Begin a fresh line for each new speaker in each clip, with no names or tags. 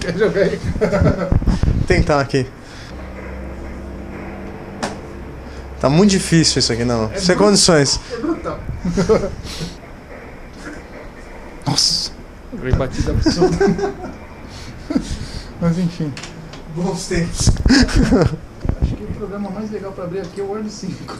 Quer jogar aí?
Tentar aqui. Tá muito difícil isso aqui, não. Sem condições.
É brutal. Nossa. Batida absurda. Mas enfim.
Bons tempos.
Acho que o programa mais legal para abrir aqui é o Word 5.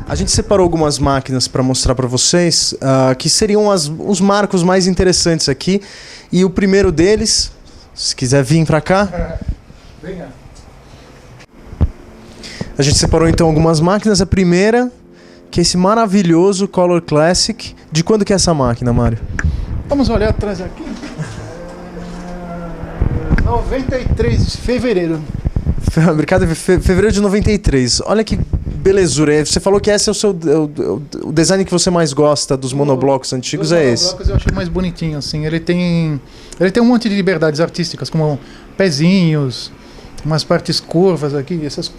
A gente separou algumas máquinas para mostrar para vocês, que seriam os marcos mais interessantes aqui. E o primeiro deles, se quiser vir para cá.
Venha.
A gente separou então algumas máquinas. A primeira, que é esse maravilhoso Color Classic. De quando que é essa máquina, Mário?
Vamos olhar atrás aqui. 93 de fevereiro.
Fabricado em fevereiro de 93. Olha que belezura. Você falou que esse é o design que você mais gosta dos monoblocos antigos, é esse. Os
monoblocos eu acho mais bonitinho, assim. Ele tem um monte de liberdades artísticas, como pezinhos, umas partes curvas aqui, essas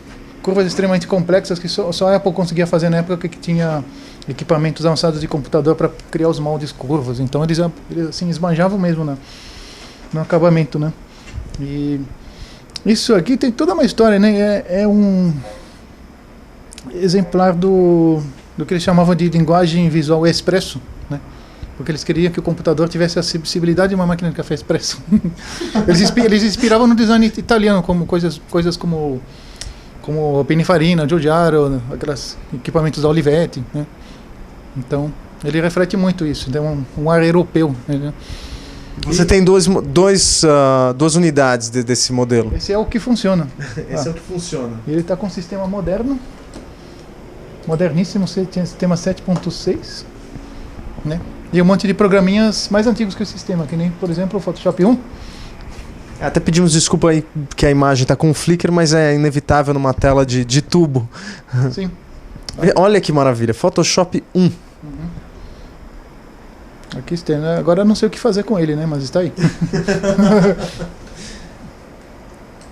curvas extremamente complexas que só a Apple conseguia fazer na época que tinha equipamentos avançados de computador para criar os moldes curvos. Então eles assim, esbanjavam mesmo no acabamento, né? E isso aqui tem toda uma história, né? É um exemplar do que eles chamavam de linguagem visual expresso, né? Porque eles queriam que o computador tivesse a sensibilidade de uma máquina de café expresso. Eles inspiravam no design italiano, como coisas como Pininfarina, Giugiaro, aqueles equipamentos da Olivetti, né? Então ele reflete muito isso, tem um ar europeu, né?
Você tem duas unidades desse modelo.
Esse é o que funciona.
Esse é o que funciona.
Ele está com um sistema moderníssimo, sistema 7.6, né? E um monte de programinhas mais antigos que o sistema, que nem, por exemplo, o Photoshop 1.
Até pedimos desculpa aí que a imagem está com um flicker, mas é inevitável numa tela de tubo.
Sim.
Olha que maravilha, Photoshop 1.
Uhum. Aqui está, né? Agora eu não sei o que fazer com ele, né? Mas está aí.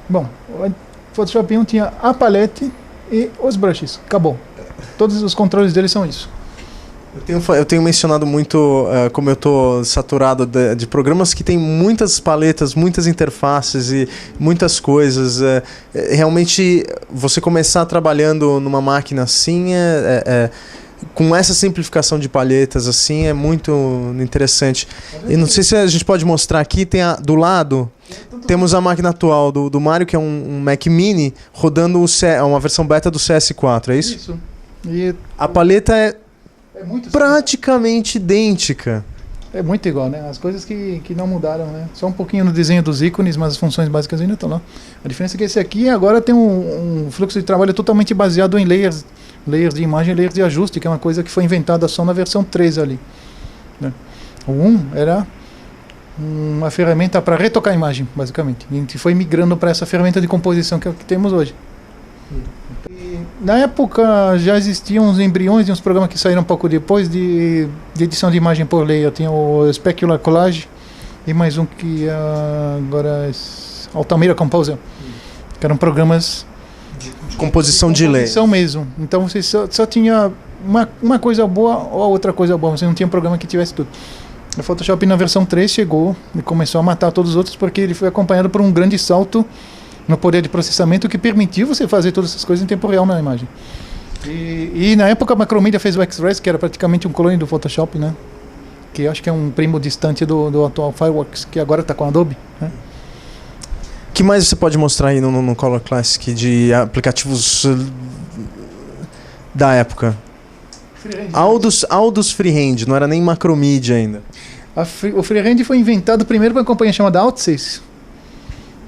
Bom, o Photoshop 1 tinha a palette e os brushes. Acabou. Todos os controles dele são isso.
Eu tenho mencionado muito como eu estou saturado de programas que tem muitas paletas, muitas interfaces e muitas coisas. Realmente, você começar trabalhando numa máquina assim, com essa simplificação de palhetas assim, é muito interessante. E não sei se a gente pode mostrar aqui, do lado, temos a máquina atual do Mário, que é um Mac Mini, rodando uma versão beta do CS4, é isso?
Isso. E
a paleta é
muito
praticamente idêntica.
É muito igual, né? As coisas que não mudaram, né? Só um pouquinho no desenho dos ícones, mas as funções básicas ainda estão lá. A diferença é que esse aqui agora tem um fluxo de trabalho totalmente baseado em layers de imagem e layers de ajuste, que é uma coisa que foi inventada só na versão 3 ali, né? O 1 era uma ferramenta para retocar a imagem, basicamente. E a gente foi migrando para essa ferramenta de composição que é o que temos hoje. E na época já existiam uns embriões de uns programas que saíram um pouco depois de edição de imagem por layer. Tinha o Specular Collage e mais um que agora é Altamira Composer, que eram programas
de composição de layer.
Composição mesmo. Então você só tinha uma coisa boa ou a outra coisa boa. Você não tinha um programa que tivesse tudo. O Photoshop na versão 3 chegou e começou a matar todos os outros porque ele foi acompanhado por um grande salto no poder de processamento que permitiu você fazer todas essas coisas em tempo real na imagem. E na época a Macromedia fez o X-Res, que era praticamente um clone do Photoshop, né? Que acho que é um primo distante do atual Fireworks, que agora está com a Adobe, né?
O que mais você pode mostrar aí no Color Classic de aplicativos da época? Aldus Freehand, não era nem Macromedia ainda.
O Freehand foi inventado primeiro por uma companhia chamada Outsys,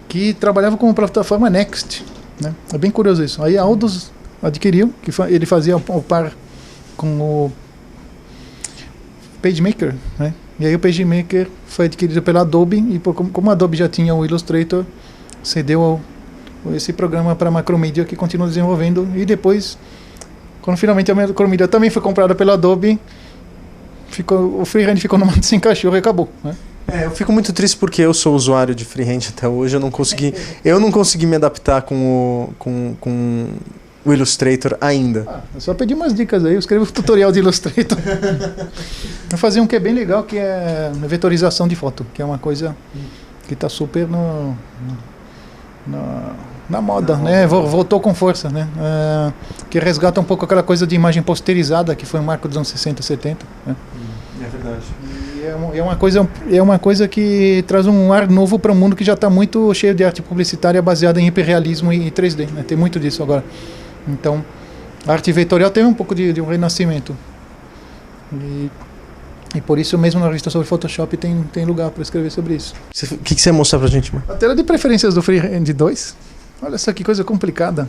que trabalhava com a plataforma Next, né? É bem curioso isso. Aí a Aldus adquiriu, que ele fazia o par com o PageMaker, né? E aí o PageMaker foi adquirido pela Adobe e como a Adobe já tinha o Illustrator, cedeu esse programa para a Macromedia, que continua desenvolvendo. E depois, quando finalmente a Macromedia também foi comprada pela Adobe, o Freehand ficou no mato sem cachorro e acabou, né?
Eu fico muito triste porque eu sou usuário de Freehand até hoje, eu não consegui me adaptar com o Illustrator ainda.
Eu só pedi umas dicas aí, eu escrevo tutorial de Illustrator. Eu fazia um que é bem legal, que é vetorização de foto, que é uma coisa que está super na moda, né? Voltou com força, né? Que resgata um pouco aquela coisa de imagem posterizada, que foi um marco dos anos 60, 70. Né?
É verdade.
E é uma coisa que traz um ar novo para um mundo que já está muito cheio de arte publicitária baseada em hiperrealismo e 3D, né? Tem muito disso agora. Então, a arte vetorial tem um pouco de um renascimento. E por isso mesmo na revista sobre Photoshop tem lugar para escrever sobre isso.
O que você ia mostrar pra gente, mano?
A tela de preferências do Freehand 2. Olha só que coisa complicada.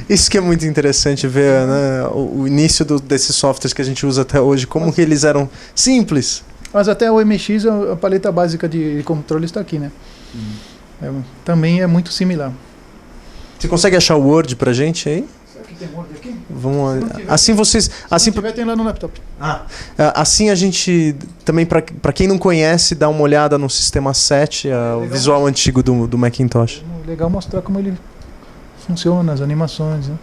Isso que é muito interessante ver, né, o início desses softwares que a gente usa até hoje, como que eles eram simples.
Mas até o MX, a paleta básica de controle está aqui, né? Também é muito similar.
Você consegue achar o Word pra gente aí?
Será que tem Word aqui?
Vamos assim vocês, assim
tiver, tem lá no laptop.
Assim a gente também, para quem não conhece, dá uma olhada no Sistema 7, o visual antigo do Macintosh.
Legal mostrar como ele funciona, as animações, né?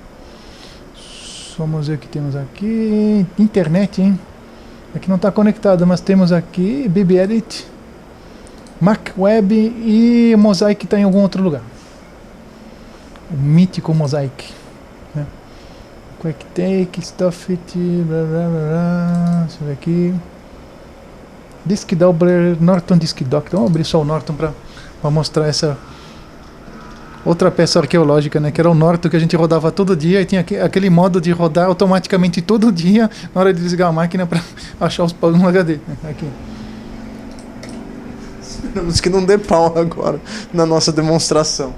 Vamos ver o que temos aqui. Internet, hein? Aqui não está conectado, mas temos aqui BBEdit, Mac Web e Mosaic está em algum outro lugar. O mítico Mosaic. Né? QuickTake, Stuffit, blá blá blá. Deixa eu ver aqui. Disk Doubler, Norton Disk Dock. Então vamos abrir só o Norton para mostrar essa outra peça arqueológica, né? Que era o Norton que a gente rodava todo dia e tinha aquele modo de rodar automaticamente todo dia na hora de desligar a máquina para achar os paus no HD. Aqui.
Esperamos que não dê pau agora na nossa demonstração.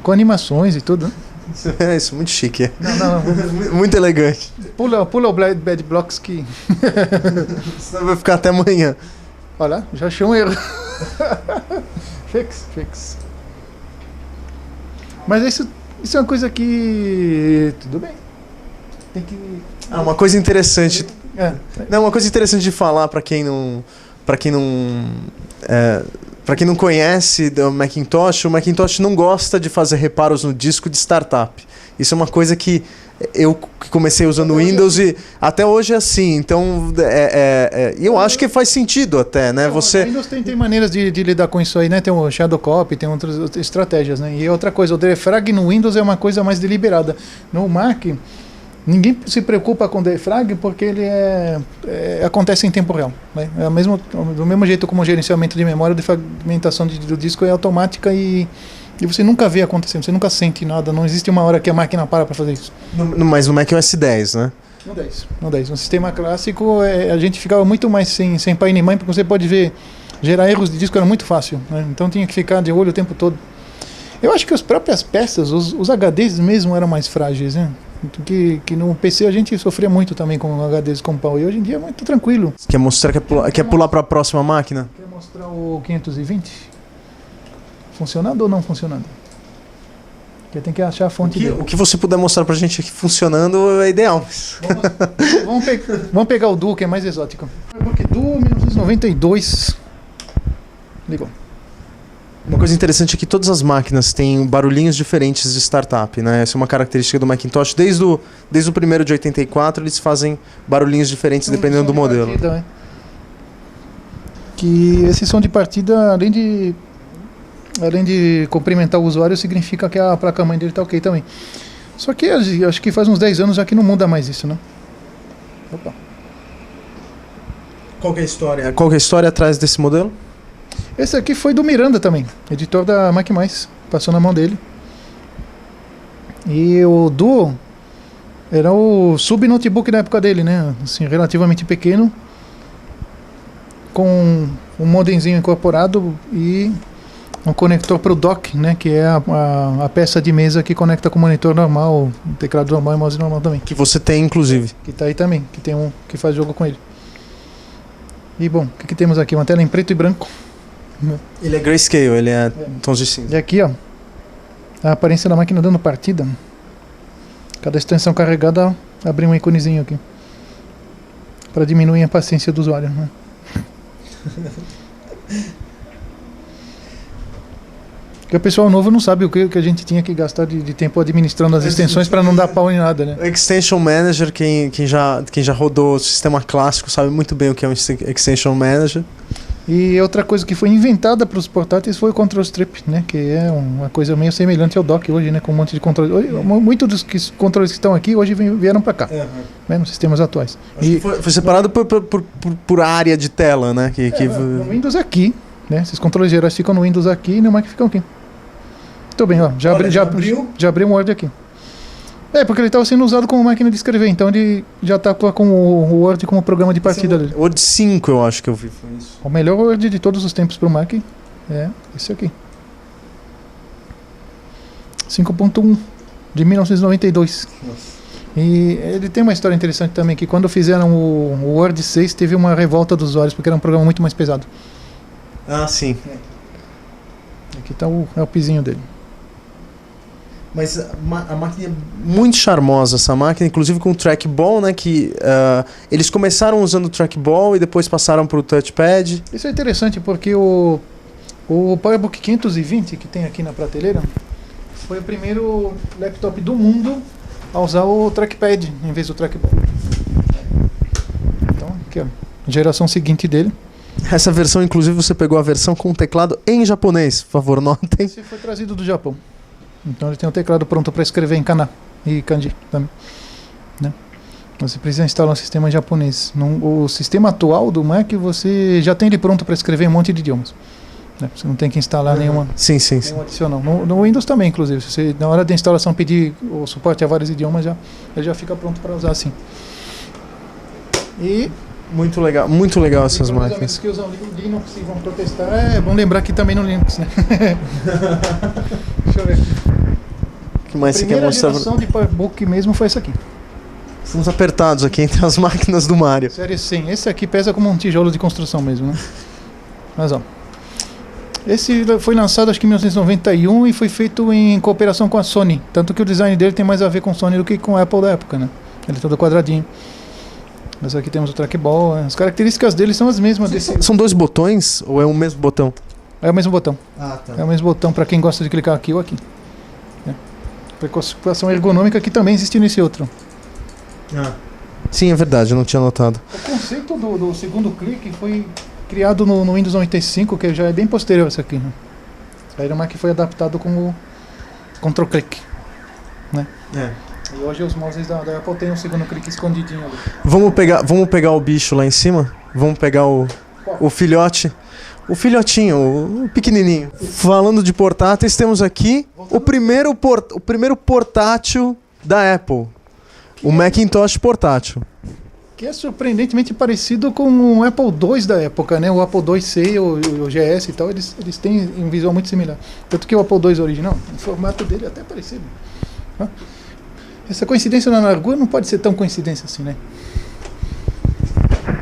Com animações e tudo, né?
É isso, muito chique.
Não.
Muito elegante.
Pula o Bad Blocks que...
Senão vai ficar até amanhã.
Olha lá, já achei um erro. Fix. Mas isso é uma coisa que... Tudo bem. Tem que...
Uma coisa interessante. Uma coisa interessante de falar para quem não conhece do Macintosh, o Macintosh não gosta de fazer reparos no disco de startup. Isso é uma coisa que eu comecei usando o Windows e até hoje é assim. Então, eu acho que faz sentido até, né?
O Windows tem maneiras de lidar com isso aí, né? Tem o Shadow Copy, tem outras estratégias, né? E outra coisa, o defrag no Windows é uma coisa mais deliberada. No Mac, ninguém se preocupa com o defrag porque ele acontece em tempo real. Né? Do mesmo jeito como o gerenciamento de memória, a defragmentação do disco é automática e você nunca vê acontecendo, você nunca sente nada, não existe uma hora que a máquina para fazer isso.
Mas no Mac OS 10, né?
No 10. No sistema clássico, a gente ficava muito mais sem pai nem mãe, porque você pode ver, gerar erros de disco era muito fácil, né? Então tinha que ficar de olho o tempo todo. Eu acho que as próprias peças, os HDs mesmo eram mais frágeis, né? Que no PC a gente sofria muito também com HDs com pau, e hoje em dia é muito tranquilo.
Quer pular para a próxima máquina?
Quer mostrar o 520? Funcionando ou não funcionando? Porque tem que achar a fonte dele.
O que você puder mostrar pra gente aqui funcionando é ideal.
Vamos pegar o Duo, que é mais exótico. O Duo 1992. Ligou.
Uma coisa interessante é que todas as máquinas têm barulhinhos diferentes de startup, né? Essa é uma característica do Macintosh. Desde o primeiro de 84, eles fazem barulhinhos diferentes dependendo do modelo.
Partida, que esse som de partida, além de cumprimentar o usuário, significa que a placa-mãe dele está ok também. Só que acho que faz uns 10 anos já que não muda mais isso, né? Opa.
Qual que é a história? Qual que é a história atrás desse modelo?
Esse aqui foi do Miranda também, editor da Mac+, passou na mão dele. E o Duo era o sub-notebook da época dele, né? Assim, relativamente pequeno, com um modemzinho incorporado e um conector para o dock, né? Que é a peça de mesa que conecta com o monitor normal, o teclado normal e o mouse normal também.
Que você tem, inclusive.
Que tá aí também, que tem um que faz jogo com ele. E bom, o que temos aqui? Uma tela em preto e branco.
Ele é grayscale, ele é tons de cinza.
E aqui, ó, a aparência da máquina dando partida. Cada extensão carregada abre um íconezinho aqui para diminuir a paciência do usuário, né? Porque o pessoal novo não sabe o que a gente tinha que gastar de tempo administrando as extensões para não dar pau em nada, né?
O Extension Manager, quem já rodou o sistema clássico sabe muito bem o que é um Extension Manager.
E outra coisa que foi inventada para os portáteis foi o Control Strip, né? Que é uma coisa meio semelhante ao dock hoje, né? Com um monte de controles. Muitos dos controles que estão aqui hoje vieram para cá, né? Nos sistemas atuais.
E foi separado por área de tela, né?
No Windows aqui, né? Esses controles gerais ficam no Windows aqui e no Mac ficam aqui. Muito bem, ó. Já abri um Word aqui. Porque ele estava sendo usado como máquina de escrever, então ele já está com o Word como programa de partida dele.
Word 5 eu acho que eu vi, foi isso.
O melhor Word de todos os tempos para o Mac é esse aqui. 5.1 de 1992. Nossa. E ele tem uma história interessante também, que quando fizeram o Word 6 teve uma revolta dos usuários, porque era um programa muito mais pesado.
Ah, sim.
Aqui está o pizinho dele.
Mas a máquina é muito charmosa, essa máquina, inclusive com o trackball, né? Que eles começaram usando o trackball e depois passaram para o touchpad.
Isso é interessante porque o PowerBook 520 que tem aqui na prateleira foi o primeiro laptop do mundo a usar o trackpad em vez do trackball. Então, aqui ó, a geração seguinte dele.
Essa versão, inclusive, você pegou a versão com o teclado em japonês, por favor, notem.
Esse foi trazido do Japão. Então ele tem o teclado pronto para escrever em kana e kanji também, né? Você precisa instalar um sistema em japonês. O sistema atual do Mac você já tem ele pronto para escrever em um monte de idiomas, né? Você não tem que instalar nenhuma adicional. No Windows também, inclusive. Se você na hora da instalação pedir o suporte a vários idiomas, ele já fica pronto para usar assim. E
muito legal essas máquinas.
Os que usam Linux e vão protestar, é bom lembrar que também no Linux, né? Deixa eu ver aqui.
O que mais você quer mostrar?
A primeira geração de PowerBook mesmo foi essa aqui.
Estamos apertados aqui entre as máquinas do Mário.
Série 100. Esse aqui pesa como um tijolo de construção mesmo, né? Mas ó, esse foi lançado acho que em 1991 e foi feito em cooperação com a Sony. Tanto que o design dele tem mais a ver com Sony do que com a Apple da época, né? Ele é todo quadradinho. Mas aqui temos o trackball. As características dele são as mesmas.
São dois botões ou é o mesmo botão?
É o mesmo botão.
Ah, tá.
É o mesmo botão para quem gosta de clicar aqui ou aqui. Preocupação ergonômica que também existe nesse outro.
Sim, é verdade, eu não tinha notado.
O conceito do segundo clique foi criado no Windows 95, que já é bem posterior a esse aqui, né? Aí o Mac foi adaptado com o Control Click, né? E hoje os mouses da Apple tem um segundo clique escondidinho ali.
Vamos pegar o bicho lá em cima? Vamos pegar o filhote? O filhotinho, o pequenininho. Falando de portáteis, temos aqui o primeiro portátil da Apple. O Macintosh portátil.
Que é surpreendentemente parecido com o Apple II da época, né? O Apple IIc, o GS e tal, eles têm um visual muito similar. Tanto que o Apple II original, o formato dele é até parecido. Essa coincidência na largura não pode ser tão coincidência assim, né?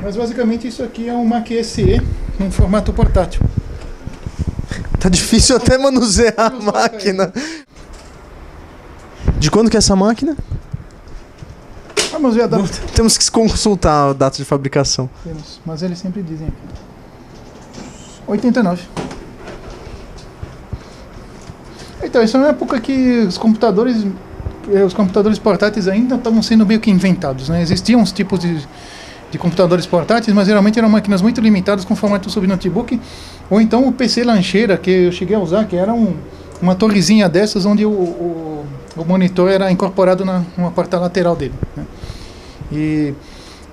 Mas basicamente isso aqui é um Mac SE em formato portátil.
Tá difícil até manusear a máquina. De quando que é essa máquina?
Vamos ver a data.
Temos que consultar a data de fabricação.
Temos, mas eles sempre dizem aqui. 89. Então, isso é uma época que os computadores portáteis ainda estavam sendo meio que inventados, né? Existiam uns tipos de computadores portáteis, mas geralmente eram máquinas muito limitadas com formato sub-notebook, ou então o PC lancheira, que eu cheguei a usar, que era uma torrezinha dessas onde o monitor era incorporado numa porta lateral dele, né? E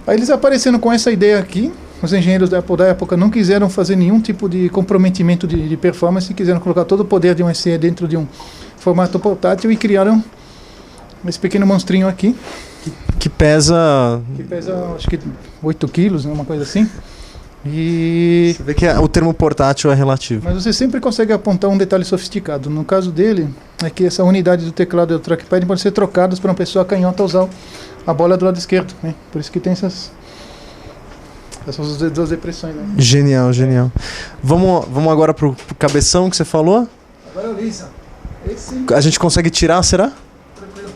aí eles aparecendo com essa ideia aqui, os engenheiros da Apple da época não quiseram fazer nenhum tipo de comprometimento de performance, quiseram colocar todo o poder de um SE dentro de um formato portátil e criaram esse pequeno monstrinho aqui.
Que pesa
acho que 8 quilos, né, uma coisa assim. E
você vê que o termo portátil é relativo.
Mas você sempre consegue apontar um detalhe sofisticado. No caso dele, é que essa unidade do teclado e do trackpad pode ser trocadas para uma pessoa canhota usar a bola do lado esquerdo, né? Por isso que tem essas duas depressões, né?
Genial. Vamos agora pro cabeção que você falou?
Agora é o Lisa.
A gente consegue tirar, será?
Tranquilo.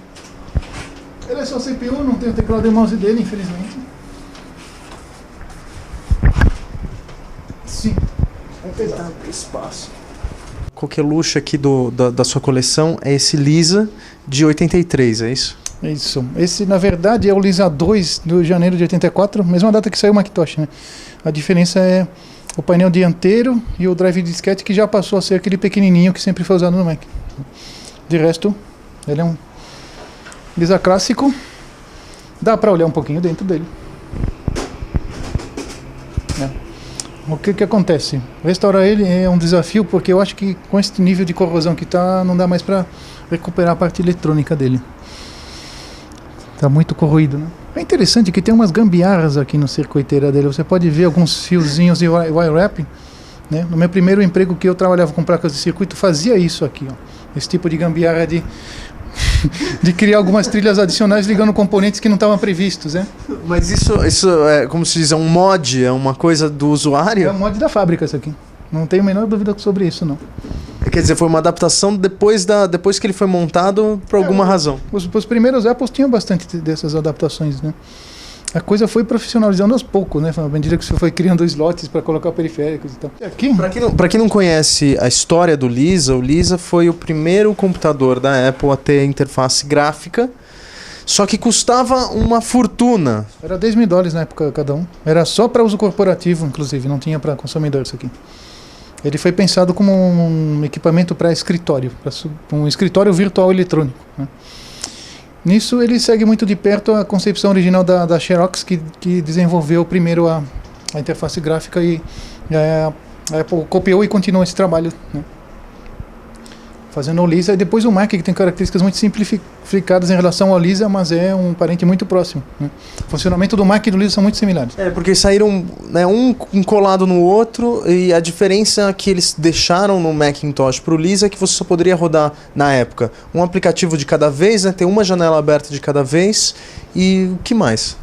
Ele é só CPU, não tem o teclado e o mouse dele, infelizmente. Sim.
Tá espaço. Coqueluche aqui da sua coleção é esse Lisa de 83, é isso?
Isso. Esse, na verdade, é o Lisa 2 de janeiro de 84, mesma data que saiu o Macintosh, né? A diferença é o painel dianteiro e o drive disquete, que já passou a ser aquele pequenininho que sempre foi usado no Mac. De resto, ele é um Lisa clássico. Dá para olhar um pouquinho dentro dele. O que acontece? Restaurar ele é um desafio, porque eu acho que com esse nível de corrosão que tá, não dá mais para recuperar a parte eletrônica dele. Tá muito corroído, né? É interessante que tem umas gambiarras aqui no circuiteira dele. Você pode ver alguns fiozinhos de wire wrapping, né? No meu primeiro emprego, que eu trabalhava com placas de circuito, fazia isso aqui, ó. Esse tipo de gambiarra de de criar algumas trilhas adicionais ligando componentes que não estavam previstos, né?
Mas isso é, como se diz, é um mod, é uma coisa do usuário?
É um mod da fábrica isso aqui. Não tenho a menor dúvida sobre isso, não.
Quer dizer, foi uma adaptação depois que ele foi montado por alguma razão.
Os primeiros Apples tinham bastante dessas adaptações, né? A coisa foi profissionalizando aos poucos, né? À medida que você foi criando slots para colocar periféricos e tal. Aqui,
para quem não conhece a história do Lisa, o Lisa foi o primeiro computador da Apple a ter interface gráfica, só que custava uma fortuna.
Era $10.000 na época cada um. Era só para uso corporativo, inclusive, não tinha para consumidor isso aqui. Ele foi pensado como um equipamento para escritório, um escritório virtual eletrônico, né? Nisso ele segue muito de perto a concepção original da Xerox, que desenvolveu primeiro a interface gráfica, e a Apple copiou e continuou esse trabalho, né? Fazendo o Lisa, e depois o Mac, que tem características muito simplificadas em relação ao Lisa, mas é um parente muito próximo, né? O funcionamento do Mac e do Lisa são muito similares.
Porque saíram, né, um colado no outro, e a diferença que eles deixaram no Macintosh para o Lisa é que você só poderia rodar, na época, um aplicativo de cada vez, né, ter uma janela aberta de cada vez, e o que mais?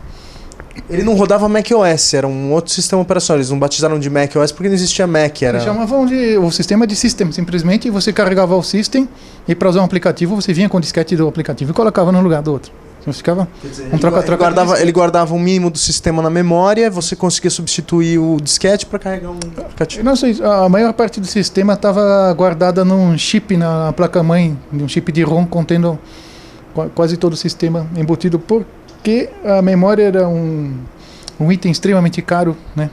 Ele não rodava macOS, era um outro sistema operacional. Eles não batizaram de macOS porque não existia Mac. Eles
chamavam o sistema de System, simplesmente. Você carregava o System, e para usar um aplicativo, você vinha com o disquete do aplicativo e colocava no lugar do outro. Então ficava um troca-troca.
Ele guardava o mínimo do sistema na memória, você conseguia substituir o disquete para carregar um aplicativo.
Não sei, a maior parte do sistema estava guardada num chip na placa-mãe, um chip de ROM contendo quase todo o sistema embutido, porque a memória era um item extremamente caro, né?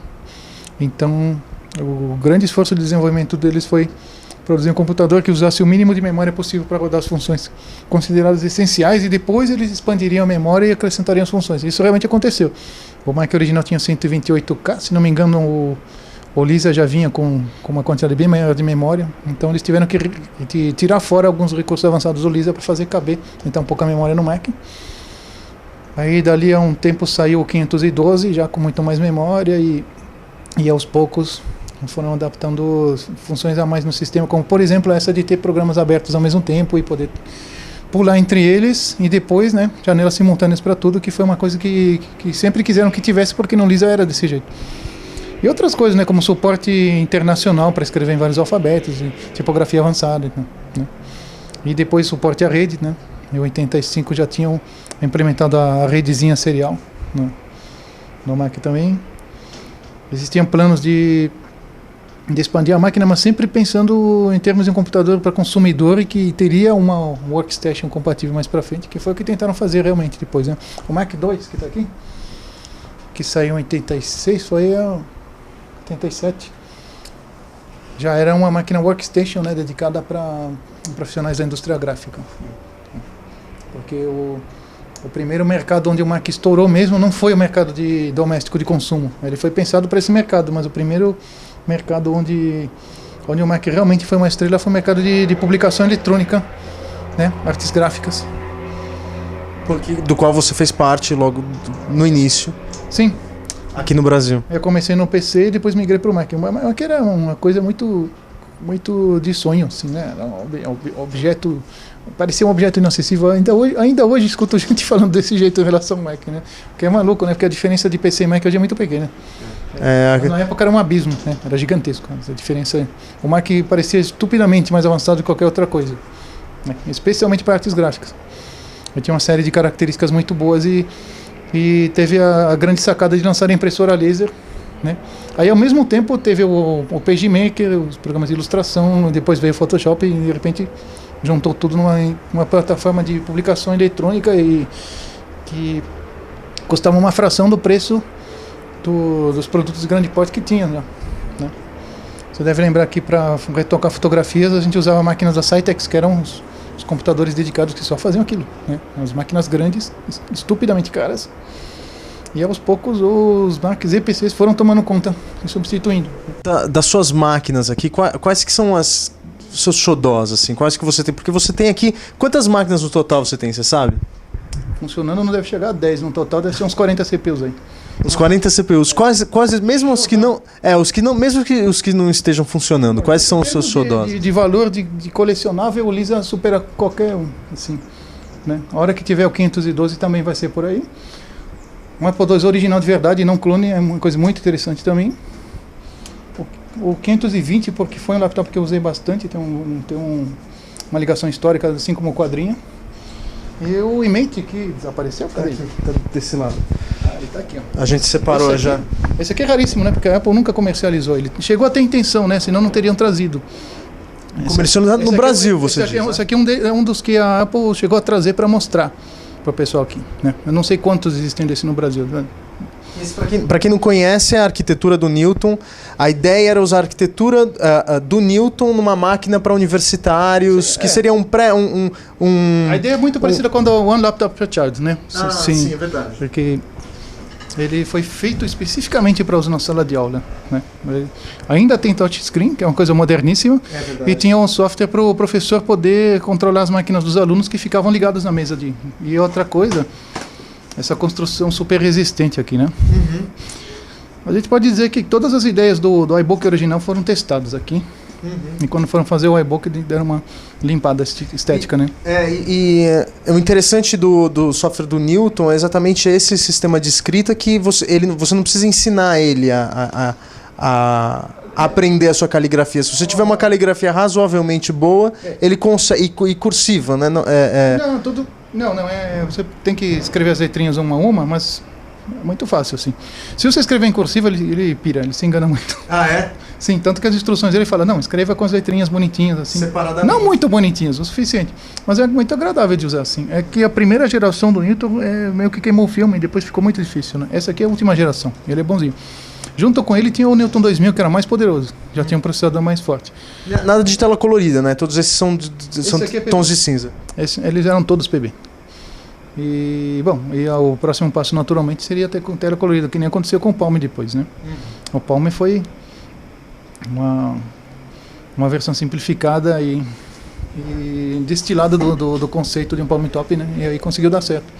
Então, o grande esforço de desenvolvimento deles foi produzir um computador que usasse o mínimo de memória possível para rodar as funções consideradas essenciais, e depois eles expandiriam a memória e acrescentariam as funções. Isso realmente aconteceu. O Mac original tinha 128K, se não me engano o Lisa já vinha com uma quantidade bem maior de memória, então eles tiveram que tirar fora alguns recursos avançados do Lisa para fazer caber então pouca memória no Mac. Aí dali a um tempo saiu o 512, já com muito mais memória, e aos poucos foram adaptando funções a mais no sistema, como por exemplo essa de ter programas abertos ao mesmo tempo e poder pular entre eles, e depois, né, janelas simultâneas para tudo, que foi uma coisa que sempre quiseram que tivesse, porque no Lisa era desse jeito. E outras coisas, né, como suporte internacional para escrever em vários alfabetos, e tipografia avançada, né? E depois suporte à rede, né? Em 85 já tinham implementado a redezinha serial no Mac também. Existiam planos de expandir a máquina, mas sempre pensando em termos de um computador para consumidor, e que teria uma workstation compatível mais para frente, que foi o que tentaram fazer realmente depois, né? O Mac 2, que está aqui, que saiu em 86, foi em 87. Já era uma máquina workstation, né, dedicada para profissionais da indústria gráfica. Porque o primeiro mercado onde o Mac estourou mesmo não foi o mercado doméstico de consumo. Ele foi pensado para esse mercado, mas o primeiro mercado onde o Mac realmente foi uma estrela foi o mercado de publicação eletrônica, né? Artes gráficas.
Do qual você fez parte logo no início.
Sim.
Aqui no Brasil.
Eu comecei no PC e depois migrei para o Mac. O Mac era uma coisa muito de sonho, assim, né? Era um objeto, parecia um objeto inacessível. Ainda hoje escuto gente falando desse jeito em relação ao Mac, né? Porque é maluco, né? Porque a diferença de PC e Mac hoje é muito pequena. Na época era um abismo, né? Era gigantesco. A diferença, o Mac parecia estupidamente mais avançado que qualquer outra coisa, né? Especialmente para artes gráficas. Ele tinha uma série de características muito boas, e teve a grande sacada de lançar a impressora laser, né? Aí ao mesmo tempo teve o PageMaker, os programas de ilustração, depois veio o Photoshop e de repente juntou tudo numa plataforma de publicação eletrônica e que custava uma fração do preço dos produtos de grande porte que tinha, né? Você deve lembrar que para retocar fotografias a gente usava máquinas da Cytex, que eram os computadores dedicados que só faziam aquilo, né? As máquinas grandes, estupidamente caras. E aos poucos os Macs e PCs foram tomando conta e substituindo.
Das suas máquinas aqui, quais que são os seus xodós, assim? Quais que você tem? Porque você tem aqui... Quantas máquinas no total você tem, você sabe?
Funcionando não deve chegar a 10 no total, deve ser uns 40 CPUs aí.
Os 40 CPUs, quase mesmo os que não... mesmo que os que não estejam funcionando, quais são os seus xodós?
De valor de colecionável, o Lisa supera qualquer um, assim, né? A hora que tiver o 512 também vai ser por aí. Um Apple II original de verdade, não clone, é uma coisa muito interessante também. O 520, porque foi um laptop que eu usei bastante, tem uma ligação histórica, assim como o quadrinho. E o iMate, que desapareceu, cadê ele?
Tá desse lado.
Ele tá aqui, ó.
A gente separou já.
Esse aqui é raríssimo, né? Porque a Apple nunca comercializou ele. Chegou a ter intenção, né? Senão não teriam trazido.
Comercializado no Brasil, você diz.
Esse aqui é um dos que a Apple chegou a trazer para mostrar para o pessoal aqui, né? Eu não sei quantos existem desse no Brasil, né?
Para quem não conhece, a arquitetura do Newton, a ideia era usar a arquitetura do Newton numa máquina para universitários, que seria
A ideia é muito parecida com a One Laptop per Child, né?
Sim, é verdade.
Porque ele foi feito especificamente para uso na sala de aula, né? Ainda tem touchscreen, que é uma coisa moderníssima, e tinha um software para o professor poder controlar as máquinas dos alunos que ficavam ligados na mesa de... E outra coisa... Essa construção super resistente aqui, né? Uhum. A gente pode dizer que todas as ideias do iBook original foram testadas aqui. Uhum. E quando foram fazer o iBook, deram uma limpada estética, né?
O interessante do software do Newton é exatamente esse sistema de escrita que você não precisa ensinar ele a aprender a sua caligrafia. Se você tiver uma caligrafia razoavelmente boa, ele consegue... E cursiva, né?
Você tem que escrever as letrinhas uma a uma, mas é muito fácil, assim. Se você escrever em cursiva, ele pira, ele se engana muito.
Ah, é?
Sim, tanto que as instruções ele fala, não, escreva com as letrinhas bonitinhas, assim.
Separadamente.
Não muito bonitinhas, o suficiente. Mas é muito agradável de usar, assim. É que a primeira geração do Newton meio que queimou o filme e depois ficou muito difícil, né? Essa aqui é a última geração, ele é bonzinho. Junto com ele tinha o Newton 2000, que era mais poderoso. Já tinha um processador mais forte.
Nada de tela colorida, né? Todos esses são tons de cinza.
Eles eram todos PB. E o próximo passo, naturalmente, seria ter com tela colorida, que nem aconteceu com o Palm depois, né? O Palm foi uma versão simplificada e destilada do conceito de um Palm Top, né? E aí conseguiu dar certo.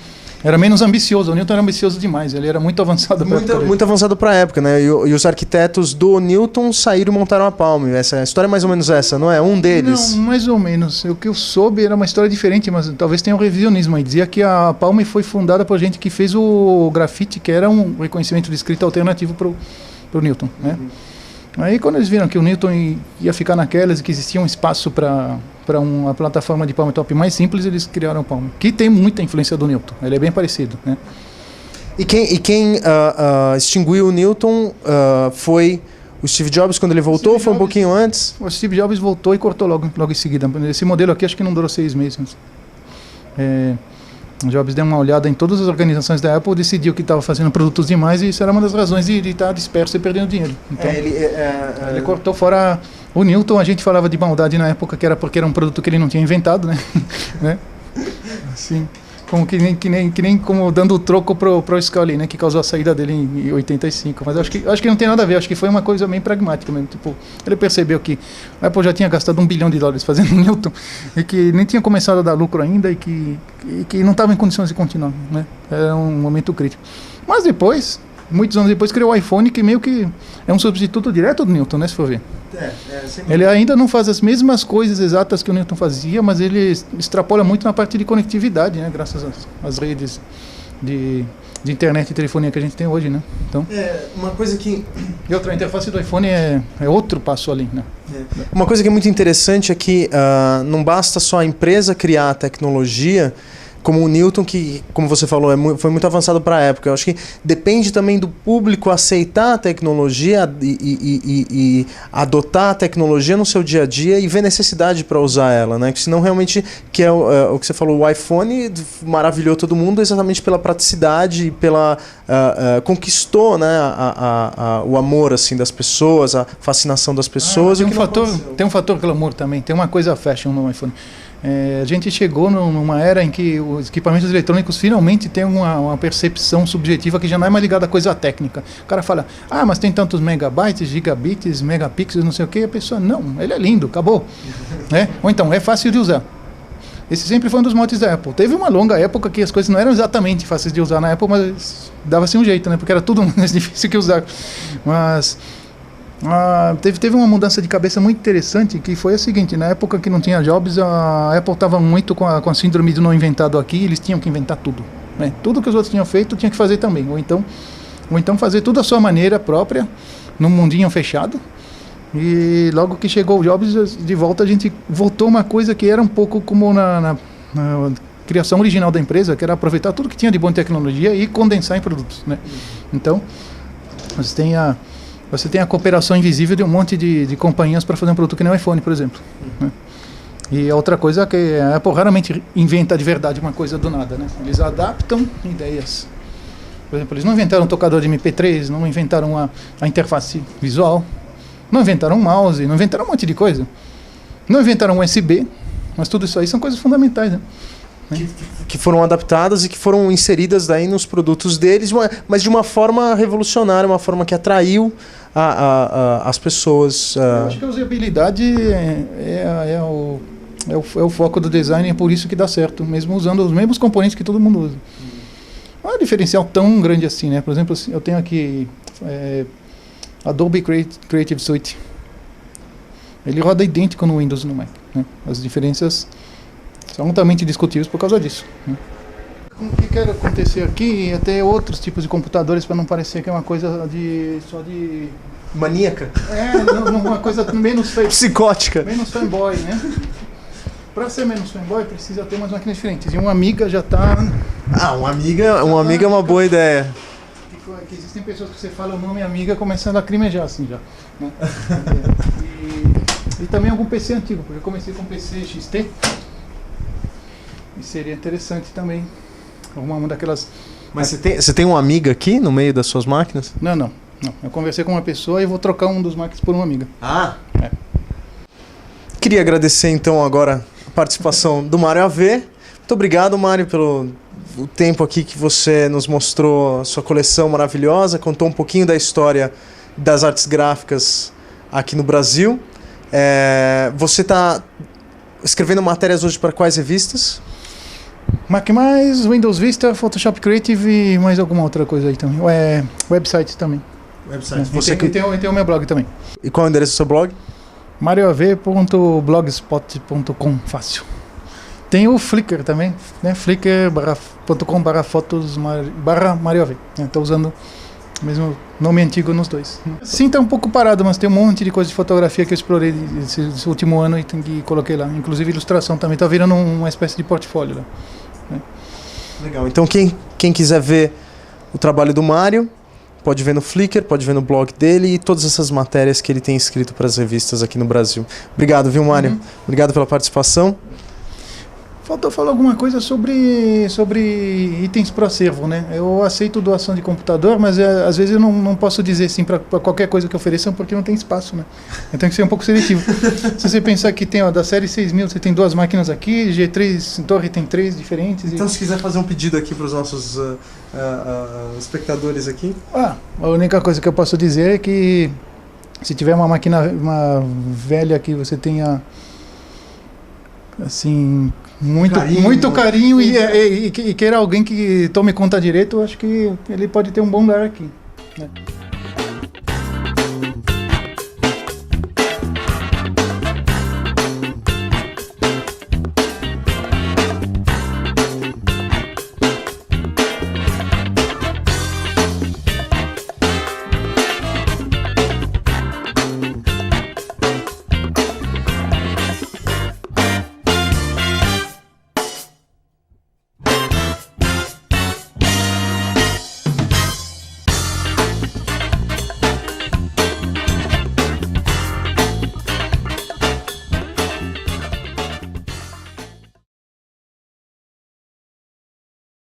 Era menos ambicioso, o Newton era ambicioso demais, ele era muito avançado para a época.
Muito avançado para a época, né? E os arquitetos do Newton saíram e montaram a Palm. Essa história é mais ou menos essa, não é? Um deles.
Não, mais ou menos. O que eu soube era uma história diferente, mas talvez tenha um revisionismo aí. Dizia que a Palm foi fundada por gente que fez o grafite, que era um reconhecimento de escrita alternativo para o Newton, né? Aí quando eles viram que o Newton ia ficar naquelas e que existia um espaço para uma plataforma de Palm Top mais simples, eles criaram o Palm, que tem muita influência do Newton, ele é bem parecido, né?
E quem extinguiu o Newton foi o Steve Jobs quando ele voltou, foi um pouquinho antes?
O Steve Jobs voltou e cortou logo em seguida. Esse modelo aqui acho que não durou 6 meses. O Jobs deu uma olhada em todas as organizações da Apple, decidiu que estava fazendo produtos demais e isso era uma das razões de estar disperso e perdendo dinheiro. Então, ele cortou fora o Newton. A gente falava de maldade na época, que era porque era um produto que ele não tinha inventado, né? né? Assim, como que nem como dando o troco pro Scully, né? Que causou a saída dele em 85. Mas acho que não tem nada a ver, acho que foi uma coisa bem pragmática mesmo. Tipo, ele percebeu que a Apple já tinha gastado $1 bilhão fazendo o Newton e que nem tinha começado a dar lucro ainda e que não estava em condições de continuar, né? Era um momento crítico. Mas depois, muitos anos depois, criou o iPhone, que meio que é um substituto direto do Newton, né? Se for ver. Ele ainda não faz as mesmas coisas exatas que o Newton fazia, mas ele extrapola muito na parte de conectividade, né? Graças às redes de internet e telefonia que a gente tem hoje, né? Então,
uma coisa que...
E outra, a interface do iPhone é outro passo ali, né?
Uma coisa que é muito interessante é que não basta só a empresa criar a tecnologia, como o Newton, que, como você falou, foi muito avançado para a época. Eu acho que depende também do público aceitar a tecnologia e adotar a tecnologia no seu dia a dia e ver necessidade para usar ela, né? Que senão realmente, que é o que você falou, o iPhone maravilhou todo mundo exatamente pela praticidade e pela conquistou, né, o amor assim das pessoas, a fascinação das pessoas.
Tem um fator glamour também, tem uma coisa fashion no iPhone. A gente chegou numa era em que os equipamentos eletrônicos finalmente têm uma percepção subjetiva que já não é mais ligada à coisa técnica. O cara fala, mas tem tantos megabytes, gigabits, megapixels, não sei o que, e a pessoa, não, ele é lindo, acabou. Ou então, é fácil de usar. Esse sempre foi um dos motes da Apple. Teve uma longa época que as coisas não eram exatamente fáceis de usar na Apple, mas dava-se um jeito, né? Porque era tudo mais difícil que usar. Mas teve uma mudança de cabeça muito interessante, que foi a seguinte: na época que não tinha Jobs, a Apple estava muito com a síndrome do não inventado aqui, eles tinham que inventar tudo. Né? Tudo que os outros tinham feito, tinha que fazer também. Ou então fazer tudo à sua maneira própria, num mundinho fechado. E logo que chegou o Jobs, de volta a gente voltou uma coisa que era um pouco como na criação original da empresa, que era aproveitar tudo que tinha de boa tecnologia e condensar em produtos. Né? Então, você tem a cooperação invisível de um monte de companhias para fazer um produto que nem o iPhone, por exemplo. Né? E a outra coisa é que a Apple raramente inventa de verdade uma coisa do nada. Né? Eles adaptam ideias. Por exemplo, eles não inventaram um tocador de MP3, não inventaram a interface visual, não inventaram um mouse, não inventaram um monte de coisa. Não inventaram um USB, mas tudo isso aí são coisas fundamentais, né?
Que foram adaptadas e que foram inseridas daí nos produtos deles, mas de uma forma revolucionária, uma forma que atraiu as pessoas.
Eu acho que a usabilidade é o foco do design, é por isso que dá certo, mesmo usando os mesmos componentes que todo mundo usa. Não é um diferencial tão grande assim, né? Por exemplo, eu tenho aqui Adobe Creative Suite. Ele roda idêntico no Windows e no Mac. Né? As diferenças são altamente discutíveis por causa disso. Né? O que quer acontecer aqui é ter outros tipos de computadores para não parecer que é uma coisa só de...
maníaca?
Uma coisa menos...
psicótica.
Menos fanboy, né? Para ser menos fanboy, precisa ter umas máquinas diferentes. E uma Amiga já está...
uma Amiga é uma boa ideia.
Que existem pessoas que você fala o nome Amiga começando a lacrimejar assim já. Né? E também algum PC antigo, porque eu comecei com PC XT. E seria interessante também arrumar uma daquelas...
Mas você tem uma Amiga aqui no meio das suas máquinas?
Não. Eu conversei com uma pessoa e vou trocar um dos Macs por uma Amiga.
Queria agradecer então agora a participação do Mário AV. Muito obrigado, Mário, pelo tempo aqui que você nos mostrou a sua coleção maravilhosa, contou um pouquinho da história das artes gráficas aqui no Brasil. Você está escrevendo matérias hoje para quais revistas?
Mac+, Windows Vista, Photoshop Creative e mais alguma outra coisa aí também. Websites também. E tem o meu blog também.
E qual é o endereço do seu blog?
marioav.blogspot.com, fácil. Tem o Flickr também, né? flickr.com/fotos/marioav. Estou usando o mesmo nome antigo nos dois. Sim, está um pouco parado, mas tem um monte de coisa de fotografia que eu explorei esse último ano e coloquei lá. Inclusive ilustração também, está virando uma espécie de portfólio lá. Né?
Legal, então quem quiser ver o trabalho do Mário, pode ver no Flickr, pode ver no blog dele e todas essas matérias que ele tem escrito para as revistas aqui no Brasil. Obrigado, viu, Mário? Obrigado pela participação.
Faltou falar alguma coisa sobre itens para acervo, né? Eu aceito doação de computador, mas às vezes eu não posso dizer sim para qualquer coisa que ofereçam, porque não tem espaço, né? Eu tenho que ser um pouco seletivo. Se você pensar que tem, da série 6000, você tem 2 máquinas aqui, G3 Torre tem 3 diferentes.
Então, se quiser fazer um pedido aqui para os nossos espectadores aqui...
A única coisa que eu posso dizer é que se tiver uma máquina velha que você tenha, assim... Muito carinho e queira alguém que tome conta direito, eu acho que ele pode ter um bom lugar aqui. Né?